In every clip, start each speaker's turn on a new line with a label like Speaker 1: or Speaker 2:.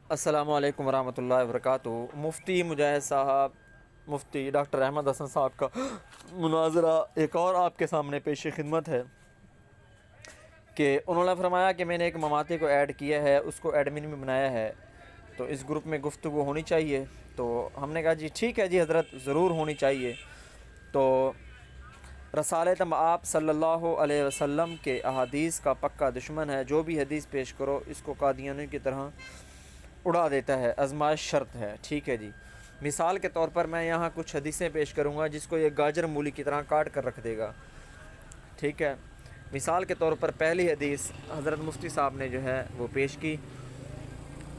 Speaker 1: السلام علیکم ورحمۃ اللہ وبرکاتہ۔ مفتی مجاہد صاحب، مفتی ڈاکٹر احمد حسن صاحب کا مناظرہ ایک اور آپ کے سامنے پیش خدمت ہے کہ انہوں نے فرمایا کہ میں نے ایک مماتی کو ایڈ کیا ہے، اس کو ایڈمن میں بنایا ہے، تو اس گروپ میں گفتگو ہونی چاہیے۔ تو ہم نے کہا جی ٹھیک ہے جی حضرت، ضرور ہونی چاہیے۔ تو رسالت آپ صلی اللہ علیہ وسلم کے احادیث کا پکا دشمن ہے، جو بھی حدیث پیش کرو اس کو قادیانی کی طرح اڑا دیتا ہے، آزمائش شرط ہے، ٹھیک ہے جی۔ مثال کے طور پر میں یہاں کچھ حدیثیں پیش کروں گا جس کو یہ گاجر مولی کی طرح کاٹ کر رکھ دے گا، ٹھیک ہے۔ مثال کے طور پر پہلی حدیث حضرت مفتی صاحب نے جو ہے وہ پیش کی،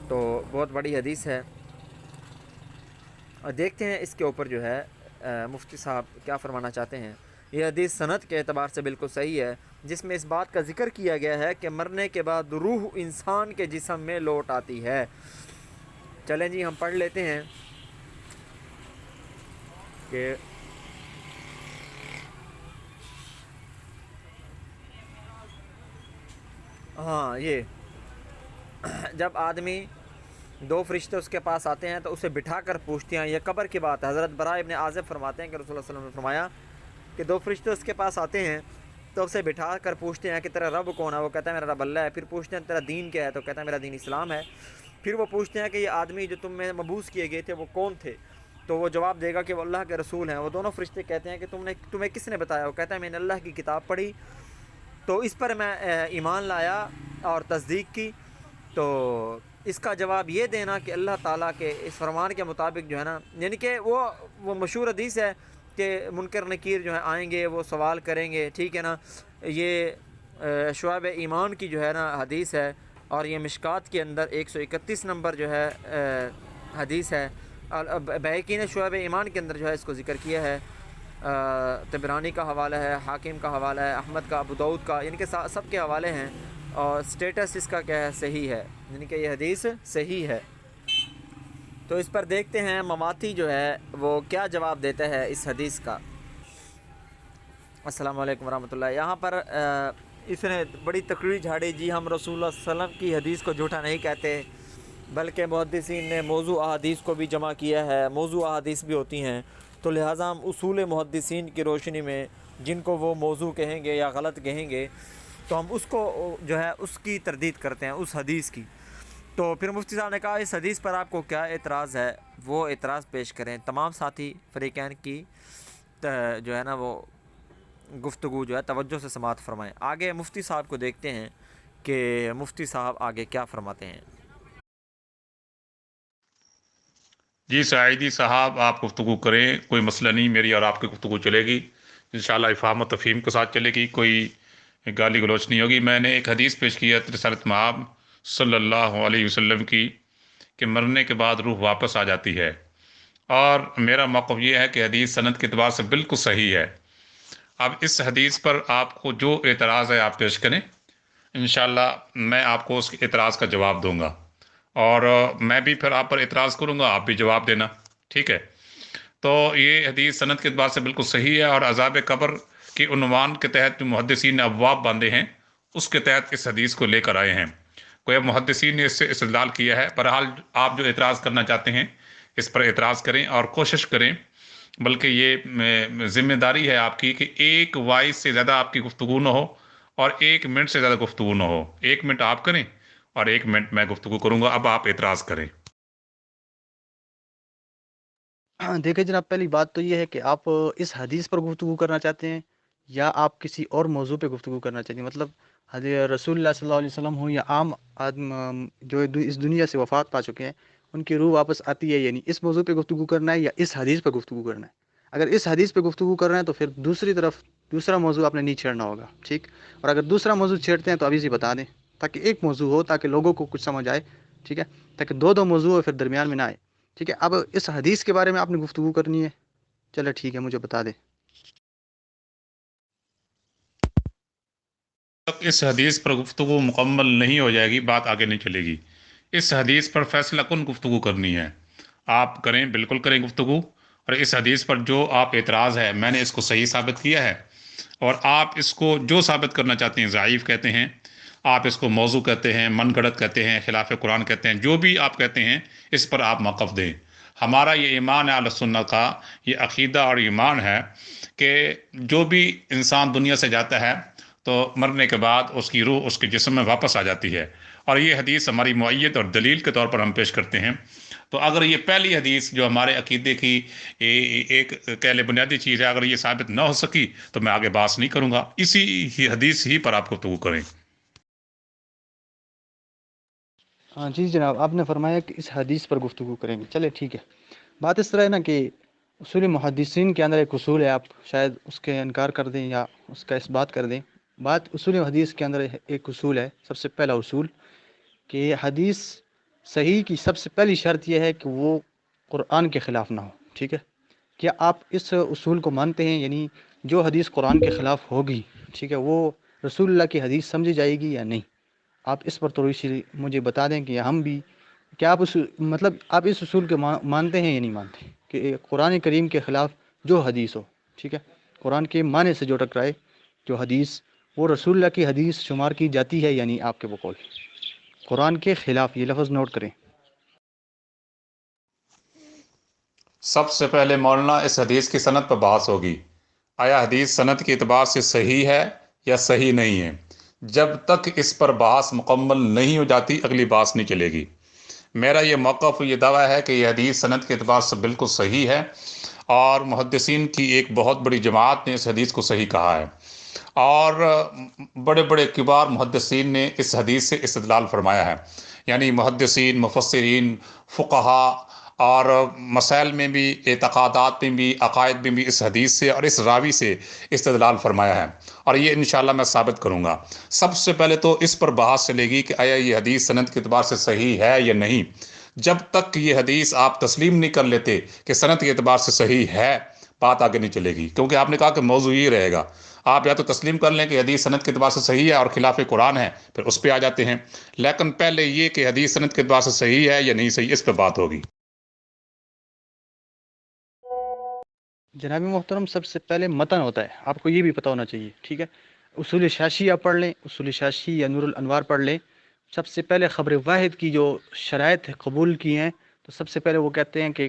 Speaker 1: تو بہت بڑی حدیث ہے، اور دیکھتے ہیں اس کے اوپر جو ہے مفتی صاحب کیا فرمانا چاہتے ہیں۔ یہ حدیث سند کے اعتبار سے بالکل صحیح ہے، جس میں اس بات کا ذکر کیا گیا ہے کہ مرنے کے بعد روح انسان کے جسم میں لوٹ آتی ہے۔ چلیں جی ہم پڑھ لیتے ہیں کہ ہاں، یہ جب آدمی دو فرشتے اس کے پاس آتے ہیں تو اسے بٹھا کر پوچھتے ہیں، یہ قبر کی بات ہے۔ حضرت براء ابن عازب فرماتے ہیں کہ رسول اللہ صلی اللہ علیہ وسلم نے فرمایا کہ دو فرشتے اس کے پاس آتے ہیں تو اسے بٹھا کر پوچھتے ہیں کہ تیرا رب کون ہے؟ وہ کہتا ہے میرا رب اللہ ہے۔ پھر پوچھتے ہیں تیرا دین کیا ہے؟ تو کہتا ہے میرا دین اسلام ہے۔ پھر وہ پوچھتے ہیں کہ یہ آدمی جو تم میں مبعوث کیے گئے تھے وہ کون تھے؟ تو وہ جواب دے گا کہ وہ اللہ کے رسول ہیں۔ وہ دونوں فرشتے کہتے ہیں کہ تمہیں کس نے بتایا؟ وہ کہتا ہے میں نے اللہ کی کتاب پڑھی تو اس پر میں ایمان لایا اور تصدیق کی۔ تو اس کا جواب یہ دینا کہ اللہ تعالیٰ کے اس فرمان کے مطابق جو ہے نا، یعنی کہ وہ مشہور حدیث ہے کہ منکر نکیر جو ہے آئیں گے، وہ سوال کریں گے، ٹھیک ہے نا۔ یہ شعب ایمان کی جو ہے نا حدیث ہے، اور یہ مشکات کے اندر 131 نمبر جو ہے حدیث ہے۔ بہقی نے شعب ایمان کے اندر جو ہے اس کو ذکر کیا ہے، طبرانی کا حوالہ ہے، حاکم کا حوالہ ہے، احمد کا، ابو داؤد کا، یعنی کہ سب کے حوالے ہیں، اور سٹیٹس اس کا کیا ہے؟ صحیح ہے، یعنی کہ یہ حدیث صحیح ہے۔ تو اس پر دیکھتے ہیں مماتی جو ہے وہ کیا جواب دیتا ہے اس حدیث کا۔ السلام علیکم ورحمۃ اللہ۔ یہاں پر اس نے بڑی تقریر جھاڑی، جی ہم رسول اللہ صلی اللہ علیہ وسلم کی حدیث کو جھوٹا نہیں کہتے، بلکہ محدثین نے موضوع احادیث کو بھی جمع کیا ہے، موضوع احادیث بھی ہوتی ہیں، تو لہٰذا ہم اصول محدثین کی روشنی میں جن کو وہ موضوع کہیں گے یا غلط کہیں گے تو ہم اس کو جو ہے اس کی تردید کرتے ہیں، اس حدیث کی۔ تو پھر مفتی صاحب نے کہا اس حدیث پر آپ کو کیا اعتراض ہے؟ وہ اعتراض پیش کریں۔ تمام ساتھی فریقین کی جو ہے نا وہ گفتگو جو ہے توجہ سے سماعت فرمائیں۔ آگے مفتی صاحب کو دیکھتے ہیں کہ مفتی صاحب آگے کیا فرماتے ہیں۔
Speaker 2: جی سعیدی صاحب، آپ گفتگو کریں، کوئی مسئلہ نہیں، میری اور آپ کی گفتگو چلے گی انشاءاللہ، افہام و تفہیم کے ساتھ چلے گی، کوئی گالی گلوچ نہیں ہوگی۔ میں نے ایک حدیث پیش کی ہے رسالت مآب صلی اللہ علیہ وسلم کی کہ مرنے کے بعد روح واپس آ جاتی ہے، اور میرا موقف یہ ہے کہ حدیث سند کے اعتبار سے بالکل صحیح ہے۔ اب اس حدیث پر آپ کو جو اعتراض ہے آپ پیش کریں، انشاءاللہ میں آپ کو اس کے اعتراض کا جواب دوں گا، اور میں بھی پھر آپ پر اعتراض کروں گا، آپ بھی جواب دینا، ٹھیک ہے؟ تو یہ حدیث سند کے اعتبار سے بالکل صحیح ہے، اور عذاب قبر کے عنوان کے تحت جو محدثین نے ابواب باندھے ہیں اس کے تحت اس حدیث کو لے کر آئے ہیں۔ کوئی محدثین نے اس سے استدلال کیا ہے۔ بہرحال آپ جو اعتراض کرنا چاہتے ہیں اس پر اعتراض کریں اور کوشش کریں، بلکہ یہ ذمہ داری ہے آپ کی کہ ایک وائس سے زیادہ آپ کی گفتگو نہ ہو، اور 1 منٹ سے زیادہ گفتگو نہ ہو۔ 1 منٹ آپ کریں اور 1 منٹ میں گفتگو کروں گا۔ اب آپ اعتراض کریں۔
Speaker 3: دیکھیں جناب، پہلی بات تو یہ ہے کہ آپ اس حدیث پر گفتگو کرنا چاہتے ہیں یا آپ کسی اور موضوع پہ گفتگو کرنا چاہتے ہیں؟ مطلب رسول اللہ صلی اللہ علیہ وسلم ہوں یا عام آدم جو اس دنیا سے وفات پا چکے ہیں، ان کی روح واپس آتی ہے، یعنی اس موضوع پہ گفتگو کرنا ہے یا اس حدیث پہ گفتگو کرنا ہے؟ اگر اس حدیث پہ گفتگو کر رہے ہیں تو پھر دوسری طرف دوسرا موضوع آپ نے نہیں چھیڑنا ہوگا، ٹھیک؟ اور اگر دوسرا موضوع چھیڑتے ہیں تو ابھی سے بتا دیں، تاکہ ایک موضوع ہو، تاکہ لوگوں کو کچھ سمجھ آئے، ٹھیک ہے؟ تاکہ دو موضوع ہو، پھر درمیان میں نہ آئے، ٹھیک ہے؟ اب اس حدیث کے بارے میں آپ نے گفتگو کرنی ہے، چلے ٹھیک ہے، مجھے بتا دیں۔
Speaker 2: تک اس حدیث پر گفتگو مکمل نہیں ہو جائے گی، بات آگے نہیں چلے گی۔ اس حدیث پر فیصلہ کن گفتگو کرنی ہے، آپ کریں، بالکل کریں گفتگو۔ اور اس حدیث پر جو آپ اعتراض ہے، میں نے اس کو صحیح ثابت کیا ہے، اور آپ اس کو جو ثابت کرنا چاہتے ہیں ضعیف کہتے ہیں، آپ اس کو موضوع کہتے ہیں، من گھڑت کہتے ہیں، خلاف قرآن کہتے ہیں، جو بھی آپ کہتے ہیں اس پر آپ موقف دیں۔ ہمارا یہ ایمان ہے اہل سنت کا، یہ عقیدہ اور ایمان ہے کہ جو بھی انسان دنیا سے جاتا ہے تو مرنے کے بعد اس کی روح اس کے جسم میں واپس آ جاتی ہے، اور یہ حدیث ہماری معیت اور دلیل کے طور پر ہم پیش کرتے ہیں۔ تو اگر یہ پہلی حدیث جو ہمارے عقیدے کی ایک کہہ لے بنیادی چیز ہے، اگر یہ ثابت نہ ہو سکی تو میں آگے بات نہیں کروں گا، اسی ہی حدیث ہی پر آپ گفتگو کریں۔
Speaker 3: ہاں جی جناب، آپ نے فرمایا کہ اس حدیث پر گفتگو کریں گے، چلے ٹھیک ہے۔ بات اس طرح ہے نا کہ اصول محدثین کے اندر ایک اصول ہے، آپ شاید اس کے انکار کر دیں یا اس کا اس بات کر دیں۔ بات اصول حدیث کے اندر ایک اصول ہے، سب سے پہلا اصول کہ حدیث صحیح کی سب سے پہلی شرط یہ ہے کہ وہ قرآن کے خلاف نہ ہو، ٹھیک ہے۔ کیا آپ اس اصول کو مانتے ہیں؟ یعنی جو حدیث قرآن کے خلاف ہوگی، ٹھیک ہے، وہ رسول اللہ کی حدیث سمجھی جائے گی یا نہیں؟ آپ اس پر تھوڑی سی مجھے بتا دیں کہ ہم بھی کیا آپ مطلب آپ اس اصول کے مانتے ہیں یا نہیں مانتے کہ قرآن کریم کے خلاف جو حدیث ہو، ٹھیک ہے، قرآن کے معنی سے جو ٹکرائے جو حدیث، وہ رسول اللہ کی حدیث شمار کی جاتی ہے یا نہیں؟ آپ کے بقول قرآن کے خلاف، یہ لفظ نوٹ کریں۔
Speaker 2: سب سے پہلے مولانا اس حدیث کی سند پر بحث ہوگی، آیا حدیث سند کے اعتبار سے صحیح ہے یا صحیح نہیں ہے؟ جب تک اس پر بحث مکمل نہیں ہو جاتی اگلی بحث نہیں چلے گی۔ میرا یہ موقف، یہ دعویٰ ہے کہ یہ حدیث سند کے اعتبار سے بالکل صحیح ہے، اور محدثین کی ایک بہت بڑی جماعت نے اس حدیث کو صحیح کہا ہے، اور بڑے بڑے کبار محدثین نے اس حدیث سے استدلال فرمایا ہے، یعنی محدثین، مفسرین، فقہا، اور مسائل میں بھی، اعتقادات میں بھی، عقائد میں بھی اس حدیث سے اور اس راوی سے استدلال فرمایا ہے، اور یہ انشاءاللہ میں ثابت کروں گا۔ سب سے پہلے تو اس پر بحث چلے گی کہ آیا یہ حدیث سند کے اعتبار سے صحیح ہے یا نہیں۔ جب تک یہ حدیث آپ تسلیم نہیں کر لیتے کہ سند کے اعتبار سے صحیح ہے، بات آگے نہیں چلے گی، کیونکہ آپ نے کہا کہ موضوع یہ رہے گا۔ آپ یا تو تسلیم کر لیں کہ حدیث سند کے اعتبار سے صحیح ہے اور خلاف قرآن ہے، پھر اس پہ آ جاتے ہیں، لیکن پہلے یہ کہ حدیث سند کے اعتبار سے صحیح ہے یا نہیں صحیح، اس پہ بات ہوگی۔
Speaker 3: جناب محترم، سب سے پہلے متن ہوتا ہے، آپ کو یہ بھی پتہ ہونا چاہیے، ٹھیک ہے۔ اصول شاشی آپ پڑھ لیں، اصول شاشی یا نور الانوار پڑھ لیں۔ سب سے پہلے خبر واحد کی جو شرائط قبول کی ہیں، تو سب سے پہلے وہ کہتے ہیں کہ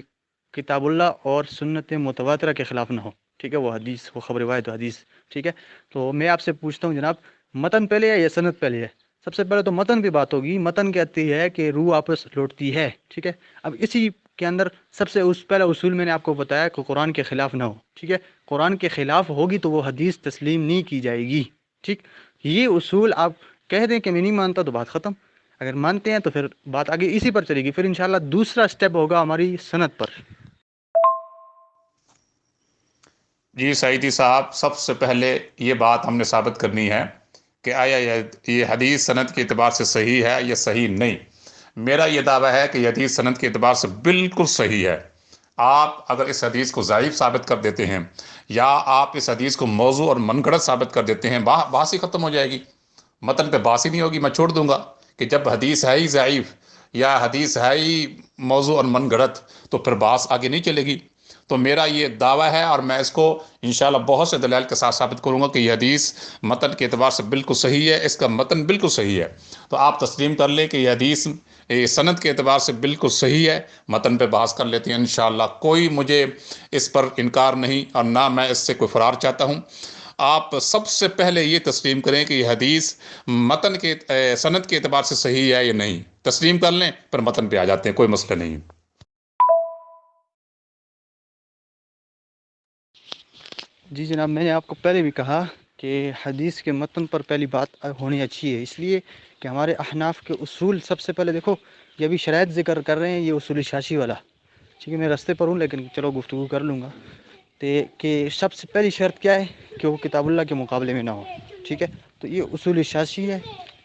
Speaker 3: کتاب اللہ اور سنت متواترہ کے خلاف نہ ہو، ٹھیک ہے، وہ حدیث، وہ خبر واحد حدیث، ٹھیک ہے۔ تو میں آپ سے پوچھتا ہوں جناب، متن پہلے ہے یا سند پہلے ہے؟ سب سے پہلے تو متن پہ بات ہوگی۔ متن کہتی ہے کہ روح واپس لوٹتی ہے، ٹھیک ہے۔ اب اسی کے اندر سب سے پہلا اصول میں نے آپ کو بتایا کہ قرآن کے خلاف نہ ہو، ٹھیک ہے۔ قرآن کے خلاف ہوگی تو وہ حدیث تسلیم نہیں کی جائے گی، ٹھیک۔ یہ اصول آپ کہہ دیں کہ میں نہیں مانتا تو بات ختم۔ اگر مانتے ہیں تو پھر بات آگے اسی پر چلے گی، پھر انشاءاللہ دوسرا سٹیپ ہوگا ہماری سند پر۔
Speaker 2: جی سعیدی صاحب، سب سے پہلے یہ بات ہم نے ثابت کرنی ہے کہ آیا یہ حدیث سند کے اعتبار سے صحیح ہے یا صحیح نہیں۔ میرا یہ دعویٰ ہے کہ یہ حدیث سند کے اعتبار سے بالکل صحیح ہے۔ آپ اگر اس حدیث کو ضعیف ثابت کر دیتے ہیں یا آپ اس حدیث کو موضوع اور من گھڑت ثابت کر دیتے ہیں، بحث ہی ختم ہو جائے گی، متن پہ بحث ہی نہیں ہوگی۔ میں چھوڑ دوں گا کہ جب حدیث ہے ہی ضعیف یا حدیث ہے ہی موضوع اور من گھڑت تو پھر بحث آگے نہیں چلے گی۔ تو میرا یہ دعویٰ ہے، اور میں اس کو انشاءاللہ بہت سے دلائل کے ساتھ ثابت کروں گا کہ یہ حدیث متن کے اعتبار سے بالکل صحیح ہے، اس کا متن بالکل صحیح ہے۔ تو آپ تسلیم کر لیں کہ یہ حدیث سند کے اعتبار سے بالکل صحیح ہے، متن پہ بحث کر لیتے ہیں انشاءاللہ۔ کوئی مجھے اس پر انکار نہیں، اور نہ میں اس سے کوئی فرار چاہتا ہوں۔ آپ سب سے پہلے یہ تسلیم کریں کہ یہ حدیث متن کے سند کے اعتبار سے صحیح ہے یا نہیں، تسلیم کر لیں، پھر متن پہ آ جاتے ہیں، کوئی مسئلہ نہیں۔
Speaker 3: جی جناب، میں نے آپ کو پہلے بھی کہا کہ حدیث کے متن پر پہلی بات ہونی اچھی ہے، اس لیے کہ ہمارے احناف کے اصول سب سے پہلے دیکھو، یہ ابھی شرائط ذکر کر رہے ہیں، یہ اصول شاشی والا، ٹھیک ہے۔ میں رستے پر ہوں لیکن چلو گفتگو کر لوں گا۔ کہ سب سے پہلی شرط کیا ہے کہ وہ کتاب اللہ کے مقابلے میں نہ ہو، ٹھیک ہے۔ تو یہ اصول شاشی ہے،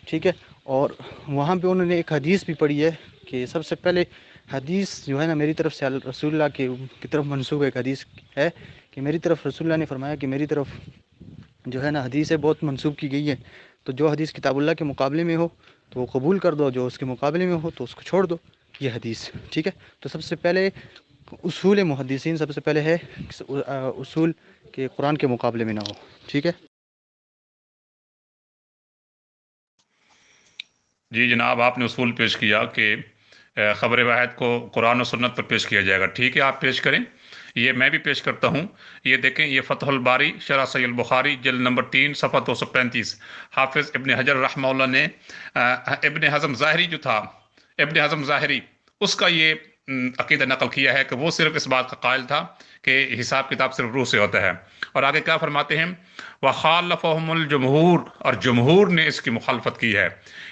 Speaker 3: ٹھیک ہے۔ اور وہاں پہ انہوں نے ایک حدیث بھی پڑھی ہے کہ سب سے پہلے حدیث جو ہے نا میری طرف سے رسول اللہ کی طرف منسوب ایک حدیث ہے کہ میری طرف رسول اللہ نے فرمایا کہ میری طرف جو ہے نا حدیثیں بہت منسوب کی گئی ہیں، تو جو حدیث کتاب اللہ کے مقابلے میں ہو تو وہ قبول کر دو، جو اس کے مقابلے میں ہو تو اس کو چھوڑ دو، یہ حدیث، ٹھیک ہے۔ تو سب سے پہلے اصول محدثین سب سے پہلے ہے اصول کہ قرآن کے مقابلے میں نہ ہو، ٹھیک ہے۔
Speaker 2: جی جناب، آپ نے اصول پیش کیا کہ خبر واحد کو قرآن و سنت پر پیش کیا جائے گا. ٹھیک ہے، آپ پیش کریں. یہ میں بھی پیش کرتا ہوں. یہ دیکھیں، یہ فتح الباری شرح صحیح البخاری جلد نمبر 3 صفحہ 235. حافظ ابن حجر رحمہ اللہ نے ابن حزم ظاہری جو تھا، ابن حزم ظاہری، اس کا یہ عقیدہ نقل کیا ہے کہ وہ صرف اس بات کا قائل تھا کہ حساب کتاب صرف روح سے ہوتا ہے. اور آگے کیا فرماتے ہیں؟ وَخَالَفَهُمُ الْجُمْهُورُ، اور جمہور نے اس کی مخالفت کی ہے.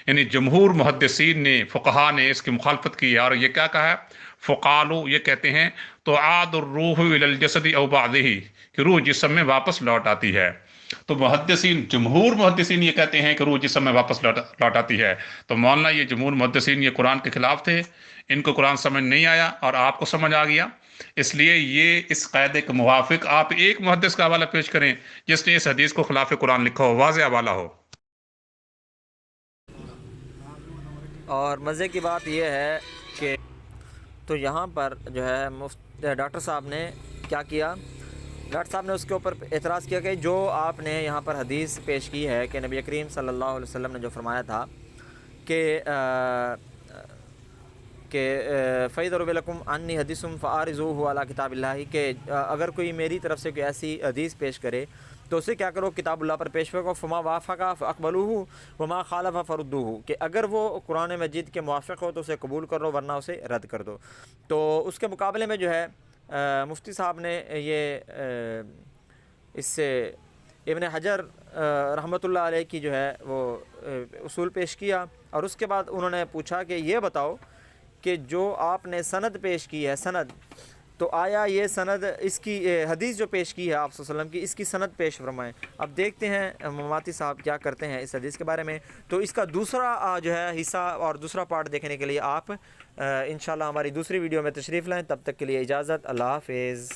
Speaker 2: یعنی جمہور محدثین نے، فقہا نے اس کی مخالفت کی ہے. اور یہ کیا کہا ہے؟ فقالو، یہ کہتے ہیں تُعَادُ الرُّوحُ إِلَى الْجَسَدِ أَوْ بَعْضِهِ، کہ روح جسم میں واپس لوٹ آتی ہے. تو محدثین، جمہور محدثین یہ کہتے ہیں کہ روح جسم میں واپس لوٹ آتی ہے. تو مولانا یہ جمہور محدثین یہ قرآن کے خلاف تھے، ان کو قرآن سمجھ نہیں آیا اور آپ کو سمجھ آ گیا. اس لیے یہ اس قاعدے کے موافق آپ ایک محدث کا حوالہ پیش کریں جس نے اس حدیث کو خلاف قرآن لکھا ہو، واضح حوالہ ہو.
Speaker 1: اور مزے کی بات یہ ہے کہ تو یہاں پر جو ہے ڈاکٹر صاحب نے کیا کیا؟ ڈاکٹر صاحب نے اس کے اوپر اعتراض کیا کہ جو آپ نے یہاں پر حدیث پیش کی ہے کہ نبی کریم صلی اللہ علیہ وسلم نے جو فرمایا تھا کہ فَإِذَا رُوِيَ لَكُمْ عَنِّي حَدِيثٌ فَأَعْرِضُوهُ عَلَىٰ کتاب اللہ، کہ اگر کوئی میری طرف سے کوئی ایسی حدیث پیش کرے تو اسے کیا کرو؟ کتاب اللہ پر پیش کرو. فما وافق فاقبلوه وما خالف فردوه، کہ اگر وہ قرآن مجید کے موافق ہو تو اسے قبول کرو ورنہ اسے رد کر دو. تو اس کے مقابلے میں جو ہے مفتی صاحب نے یہ اس سے ابن حجر رحمۃ اللہ علیہ کی جو ہے وہ اصول پیش کیا. اور اس کے بعد انہوں نے پوچھا کہ یہ بتاؤ کہ جو آپ نے سند پیش کی ہے، سند، تو آیا یہ سند، اس کی حدیث جو پیش کی ہے آپ صلی اللہ علیہ وسلم کی، اس کی سند پیش فرمائیں. اب دیکھتے ہیں مماتی صاحب کیا کرتے ہیں اس حدیث کے بارے میں. تو اس کا دوسرا جو ہے حصہ اور دوسرا پارٹ دیکھنے کے لیے آپ انشاءاللہ ہماری دوسری ویڈیو میں تشریف لائیں. تب تک کے لیے اجازت، اللہ حافظ.